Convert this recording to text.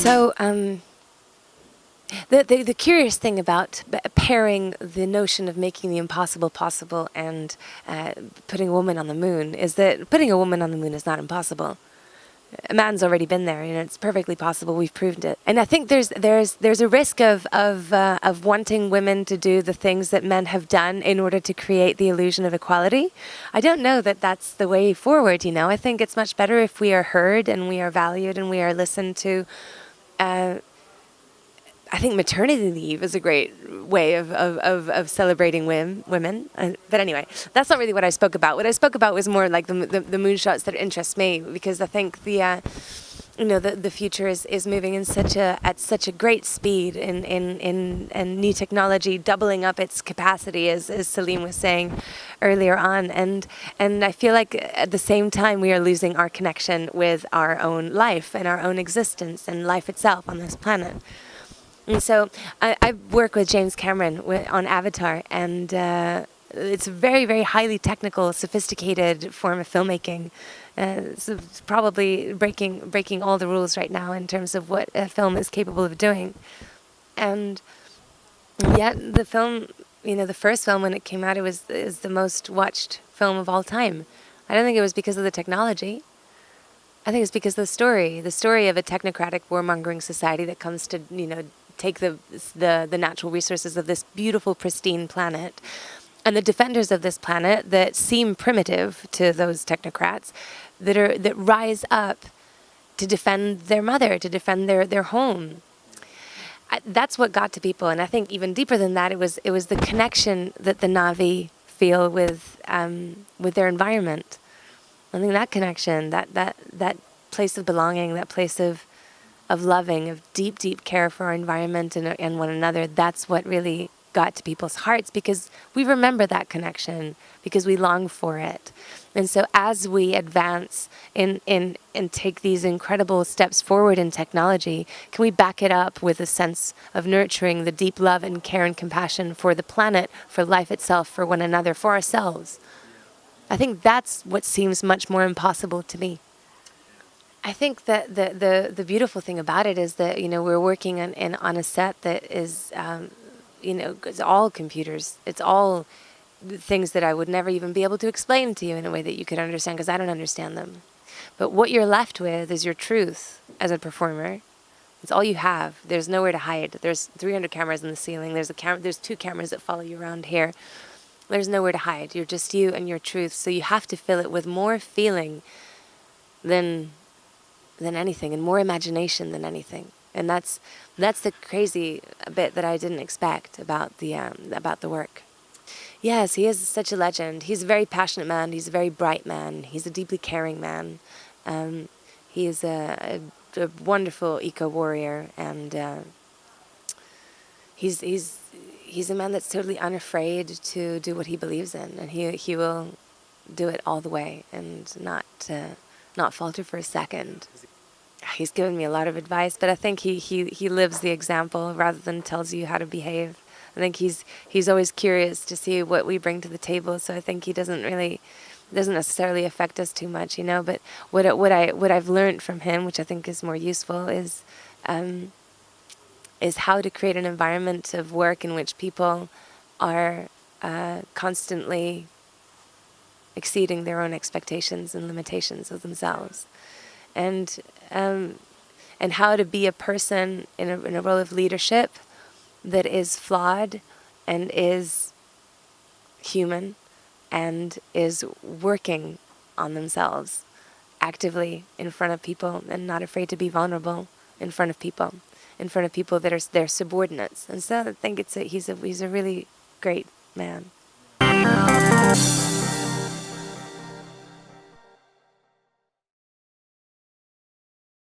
So, the curious thing about pairing the notion of making the impossible possible and putting a woman on the moon is that putting a woman on the moon is not impossible. A man's already been there, it's perfectly possible. We've proved it, and I think there's a risk of wanting women to do the things that men have done in order to create the illusion of equality. I don't know that that's the way forward. I think it's much better if we are heard and we are valued and we are listened to. I think maternity leave is a great way of celebrating women. But anyway, that's not really what I spoke about. What I spoke about was more like the moonshots that interest me, because I think the future is moving at such a great speed in new technology, doubling up its capacity, as Salim was saying earlier on. And I feel like at the same time we are losing our connection with our own life and our own existence and life itself on this planet. And so I work with James Cameron on Avatar, and it's a very, very highly technical, sophisticated form of filmmaking. So it's probably breaking all the rules right now in terms of what a film is capable of doing. And yet the film, the first film when it came out, is the most watched film of all time. I don't think it was because of the technology. I think it's because of the story of a technocratic warmongering society that comes to, take the natural resources of this beautiful, pristine planet, and the defenders of this planet that seem primitive to those technocrats, that rise up to defend their mother, to defend their home. That's what got to people, and I think even deeper than that, it was the connection that the Na'vi feel with their environment. I think that connection, that place of belonging, that place of loving, of deep, deep care for our environment and one another, that's what really got to people's hearts, because we remember that connection, because we long for it. And so as we advance and take these incredible steps forward in technology, can we back it up with a sense of nurturing the deep love and care and compassion for the planet, for life itself, for one another, for ourselves? I think that's what seems much more impossible to me. I think that the beautiful thing about it is that we're working on a set that is it's all computers. It's all things that I would never even be able to explain to you in a way that you could understand, because I don't understand them. But what you're left with is your truth as a performer. It's all you have. There's nowhere to hide. There's 300 cameras in the ceiling. There's 2 cameras that follow you around here. There's nowhere to hide. You're just you and your truth. So you have to fill it with more feeling than anything, and more imagination than anything. And that's the crazy bit that I didn't expect about the work. Yes, he is such a legend. He's a very passionate man. He's a very bright man. He's a deeply caring man. He is a wonderful eco-warrior, and he's a man that's totally unafraid to do what he believes in, and he will do it all the way and not falter for a second. He's given me a lot of advice, but I think he lives the example rather than tells you how to behave. I think he's always curious to see what we bring to the table, so I think he doesn't necessarily affect us too much, But what I've learned from him, which I think is more useful, is how to create an environment of work in which people are constantly exceeding their own expectations and limitations of themselves, and how to be a person in a role of leadership that is flawed and is human and is working on themselves actively in front of people, and not afraid to be vulnerable in front of people that are their subordinates. And so I think he's a really great man.